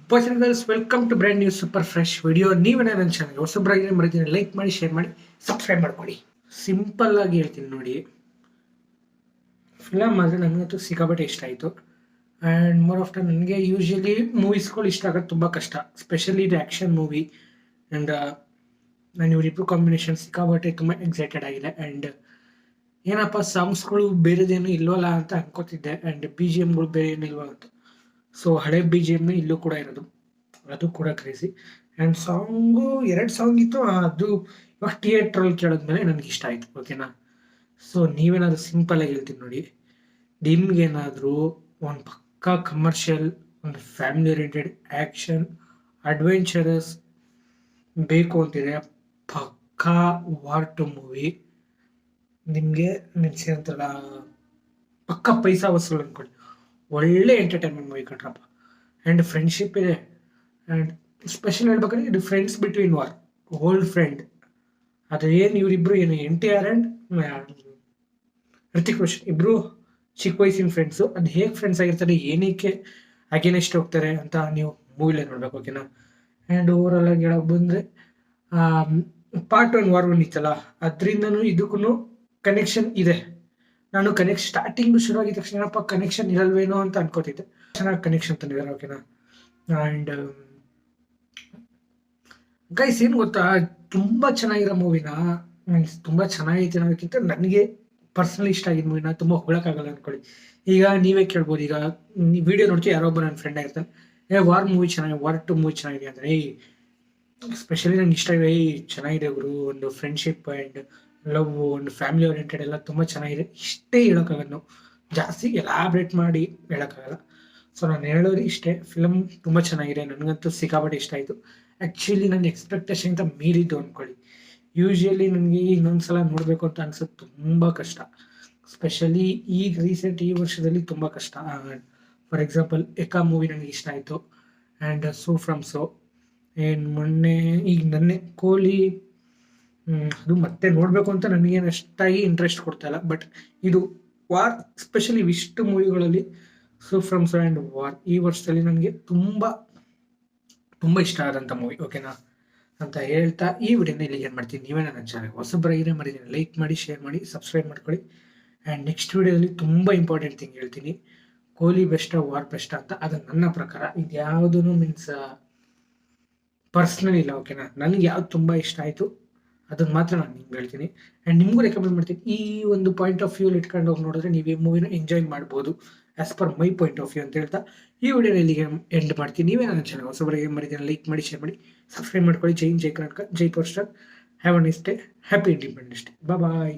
Boys and girls, welcome to brand new super fresh video. ನೀವೇನೇ ನನ್ನ ಚಾನಲ್ಗೆ ಹೊಸಬ್ರಾಗಿ ಮರಿತೀನಿ, ಲೈಕ್ ಮಾಡಿ, ಶೇರ್ ಮಾಡಿ, ಸಬ್ಸ್ಕ್ರೈಬ್ ಮಾಡ್ಕೊಳ್ಳಿ. ಸಿಂಪಲ್ ಆಗಿ ಹೇಳ್ತೀನಿ ನೋಡಿ, ಫಿಲಮ್ ಆದರೆ ನನಗಂತೂ ಸಿಕ್ಕಾಪಟ್ಟೆ ಇಷ್ಟ ಆಯಿತು. ಆ್ಯಂಡ್ ಮೋರ್ ಆಫ್ಟರ್ ನನಗೆ ಯೂಶಲಿ ಮೂವೀಸ್ಗಳು ಇಷ್ಟ ಆಗೋದು ತುಂಬ ಕಷ್ಟ, ಸ್ಪೆಷಲಿ ಇದು ಆ್ಯಕ್ಷನ್ ಮೂವಿ. ಆ್ಯಂಡ್ ನಾನು ಇವರಿಬ್ಬರು ಕಾಂಬಿನೇಷನ್ ಸಿಕ್ಕಾಪಟ್ಟೆ ತುಂಬ ಎಕ್ಸೈಟೆಡ್ ಆಗಿದೆ. ಆ್ಯಂಡ್ ಏನಪ್ಪ ಸಾಂಗ್ಸ್ಗಳು ಬೇರೆದೇನು ಇಲ್ವಲ್ಲ ಅಂತ ಅನ್ಕೋತಿದ್ದೆ. ಆ್ಯಂಡ್ ಬಿ ಜಿ ಎಮ್ಗಳು ಬೇರೆ ಏನು ಇಲ್ವಲ್ಲ ಅಂತ. ಸೊ ಹಳೆ ಬಿ ಜಿ ಎಮ್ ಇಲ್ಲೂ ಕೂಡ ಇರೋದು, ಅದು ಕೂಡ ಕ್ರೇಜಿ. ಆ್ಯಂಡ್ ಸಾಂಗು 2 ಸಾಂಗ್ ಇತ್ತು, ಅದು ಇವಾಗ ಥಿಯೇಟ್ರಲ್ಲಿ ಕೇಳೋದ್ಮೇಲೆ ನನಗೆ ಇಷ್ಟ ಆಯಿತು. ಓಕೆನಾ. ಸೊ ನೀವೇನಾದರೂ ಸಿಂಪಲಾಗಿ ಹೇಳ್ತೀನಿ ನೋಡಿ, ನಿಮ್ಗೇನಾದರೂ ಒಂದು ಪಕ್ಕಾ ಕಮರ್ಷಿಯಲ್, ಒಂದು ಫ್ಯಾಮಿಲಿ ಓರಿಯೆಂಟೆಡ್ ಆ್ಯಕ್ಷನ್ ಅಡ್ವೆಂಚರಸ್ ಬೇಕು ಅಂತಿದೆ, ಪಕ್ಕಾ ವಾರ್ 2 ಮೂವಿ ನಿಮಗೆ ನೆನೆಸಿದಂತಲ್ಲ, ಪಕ್ಕಾ ಪೈಸಾ ವಸೂಲ್ ಅಂದ್ಕೊಳ್ಳಿ. ಒಳ್ಳೆ ಎಂಟರ್ಟೈನ್ಮೆಂಟ್ ಮೂವಿ ಕಟ್ರಪ್ಪ. ಆ್ಯಂಡ್ ಫ್ರೆಂಡ್ಶಿಪ್ ಇದೆ. ಆ್ಯಂಡ್ ಸ್ಪೆಷಲ್ ಹೇಳ್ಬೇಕಂದ್ರೆ ಇದು friends between war, old friend. ಅದು ಏನು ಇವರಿಬ್ಬರು ಏನು NTR ಆ್ಯಂಡ್ ಋತಿಕ್ ರೋಷನ್ ಇಬ್ಬರು ಚಿಕ್ಕ ವಯಸ್ಸಿನ ಫ್ರೆಂಡ್ಸು. ಅದು ಹೇಗೆ ಫ್ರೆಂಡ್ಸ್ ಆಗಿರ್ತಾರೆ, ಏನಕ್ಕೆ ಅಗೇನೆಸ್ಟ್ ಹೋಗ್ತಾರೆ ಅಂತ ನೀವು ಮೂವಿಲೇ ನೋಡ್ಬೇಕು. ಓಕೆನಾ. ಆ್ಯಂಡ್ ಓವರಾಲ್ ಆಗಿ ಹೇಳೋಕೆ ಬಂದರೆ ಪಾರ್ಟ್ 1 ವಾರ್ 1 ಇತ್ತಲ್ಲ, ಅದರಿಂದನೂ ಇದಕ್ಕೂ ಕನೆಕ್ಷನ್ ಇದೆ. ನಾನು ಸ್ಟಾರ್ಟಿಂಗ್ ಶುರು ಆಗಿದ ತಕ್ಷಣ ಏನಪ್ಪ ಕನೆಕ್ಷನ್ ಇರಲ್ವೇನೋ ಅಂತ ಅನ್ಕೋತಿದ್ದೆ. ಚೆನ್ನಾಗಿ ಕನೆಕ್ಷನ್ ತಂದಿದ್ದಾರೆ. ಓಕೆನಾ. ಆ್ಯಂಡ್ ಗೈಸ್ ಏನು ಗೊತ್ತಾ, ತುಂಬ ಚೆನ್ನಾಗಿರೋ ಮೂವಿನ, ಮೀನ್ಸ್ ತುಂಬ ಚೆನ್ನಾಗೈತೆ ಅನ್ನೋದಕ್ಕಿಂತ ನನಗೆ ಪರ್ಸನಲಿ ಇಷ್ಟ ಆಗಿದ್ದ ಮೂವಿನ ತುಂಬ ಹೊಗಳಕ್ಕಾಗಲ್ಲ ಅನ್ಕೊಳ್ಳಿ. ಈಗ ನೀವೇ ಕೇಳ್ಬೋದು, ಈಗ ವಿಡಿಯೋ ನೋಡ್ತೀವಿ, ಯಾರೊಬ್ಬ ನನ್ನ ಫ್ರೆಂಡ್ ಆಗಿರ್ತಾನೆ, ವಾರ್ ಮೂವಿ ಚೆನ್ನಾಗಿದೆ, ವಾರ್ 2 ಮೂವಿ ಚೆನ್ನಾಗಿದೆ ಅಂದರೆ, ಸ್ಪೆಷಲಿ ನಂಗೆ ಇಷ್ಟ ಇದೆ, ಚೆನ್ನಾಗಿದೆ ಗುರು, ಒಂದು ಫ್ರೆಂಡ್ಶಿಪ್ ಆ್ಯಂಡ್ ಲವ್, ಒಂದು ಫ್ಯಾಮಿಲಿ ಓರಿಯೆಂಟೆಡ್ ಎಲ್ಲ ತುಂಬ ಚೆನ್ನಾಗಿದೆ. ಇಷ್ಟೇ ಹೇಳೋಕ್ಕಾಗಲ್ಲ, ನಾವು ಜಾಸ್ತಿ ಎಲಾಬ್ರೇಟ್ ಮಾಡಿ ಹೇಳೋಕ್ಕಾಗಲ್ಲ. ಸೊ ನಾನು ಹೇಳೋದು ಇಷ್ಟೇ, ಫಿಲಮ್ ತುಂಬ ಚೆನ್ನಾಗಿದೆ, ನನಗಂತೂ ಸಿಕ್ಕಾಪಟ್ಟೆ ಇಷ್ಟ ಆಯಿತು. ಆ್ಯಕ್ಚುಲಿ ನನ್ನ ಎಕ್ಸ್ಪೆಕ್ಟೇಷನ್ಗಿಂತ ಮೀರಿದ್ದು ಅಂದ್ಕೊಳ್ಳಿ. ಯೂಶ್ವಲಿ ನನಗೆ ಇನ್ನೊಂದ್ಸಲ ನೋಡಬೇಕು ಅಂತ ಅನ್ಸೋದು ತುಂಬ ಕಷ್ಟ, ಸ್ಪೆಷಲಿ ಈಗ ರೀಸೆಂಟ್ ಈ ವರ್ಷದಲ್ಲಿ ತುಂಬ ಕಷ್ಟ. ಫಾರ್ ಎಕ್ಸಾಂಪಲ್ ಎಕಾ ಮೂವಿ ನನಗೆ ಇಷ್ಟ ಆಯಿತು. ಆ್ಯಂಡ್ ಸೋ ಫ್ರಮ್ ಸೋ ಏನು ಮೊನ್ನೆ ಈಗ ನನ್ನೆ ಕೋಹ್ಲಿ, ಅದು ಮತ್ತೆ ನೋಡಬೇಕು ಅಂತ ನನಗೇನು ಅಷ್ಟಾಗಿ ಇಂಟ್ರೆಸ್ಟ್ ಕೊಡ್ತಾ ಇಲ್ಲ. ಬಟ್ ಇದು ವಾರ್, ಸ್ಪೆಷಲಿ ಇಷ್ಟು ಮೂವಿಗಳಲ್ಲಿ so from so and war ಈ ವರ್ಷದಲ್ಲಿ ನನಗೆ ತುಂಬ ತುಂಬ ಇಷ್ಟ ಆದಂಥ ಮೂವಿ. ಓಕೆನಾ ಅಂತ ಹೇಳ್ತಾ ಈ ವಿಡಿಯೋನ ಇಲ್ಲಿಗೆ ಏನು ಮಾಡ್ತೀನಿ. ನೀವೇ ನನ್ನ ಚಾನಲ್ಗೆ ಹೊಸಬ್ರಾಗಿದ್ರೆ ಮರಿತೀನಿ, ಲೈಕ್ ಮಾಡಿ, ಶೇರ್ ಮಾಡಿ, ಸಬ್ಸ್ಕ್ರೈಬ್ ಮಾಡ್ಕೊಳ್ಳಿ. ಆ್ಯಂಡ್ ನೆಕ್ಸ್ಟ್ ವಿಡಿಯೋದಲ್ಲಿ ತುಂಬ ಇಂಪಾರ್ಟೆಂಟ್ ಥಿಂಗ್ ಹೇಳ್ತೀನಿ, ಕೊಹ್ಲಿ ಬೆಸ್ಟಾ ವಾರ್ ಬೆಸ್ಟಾ ಅಂತ. ಅದು ನನ್ನ ಪ್ರಕಾರ ಇದು ಯಾವುದೂ ಮೀನ್ಸ್ ಪರ್ಸ್ನಲ್ ಇಲ್ಲ. ಓಕೆನಾ. ನನಗೆ ಯಾವ್ದು ತುಂಬ ಇಷ್ಟ ಆಯಿತು ಅದನ್ನು ಮಾತ್ರ ನಾನು ನಿಮ್ಗೆ ಹೇಳ್ತೀನಿ. ಆ್ಯಂಡ್ ನಿಮಗೂ ರೆಕಮೆಂಡ್ ಮಾಡ್ತೀನಿ. ಈ ಒಂದು ಪಾಯಿಂಟ್ ಆಫ್ ವ್ಯೂಲಿ ಇಟ್ಕೊಂಡು ಹೋಗಿ ನೋಡಿದ್ರೆ ನೀವು ಈ ಮೂವಿನ ಎಂಜಾಯ್ ಮಾಡ್ಬೋದು, as per my point of view ಅಂತ ಹೇಳ್ತಾ ಈ ವಿಡಿಯೋನ ಇಲ್ಲಿಗೆ ಎಂಡ್ ಮಾಡ್ತೀನಿ. ನೀವೇ ನನ್ನ ಚಾನಲ್ ಹೊಸಬರಿಗೆ ಮಾಡಿದ್ದೀನಿ, ಲೈಕ್ ಮಾಡಿ, ಶೇರ್ ಮಾಡಿ, ಸಬ್ಸ್ಕ್ರೈಬ್ ಮಾಡ್ಕೊಳ್ಳಿ. ಜೈ ಕರ್ನಾಟಕ, ಜೈ power star. Have a nice day, happy independence day. Bye.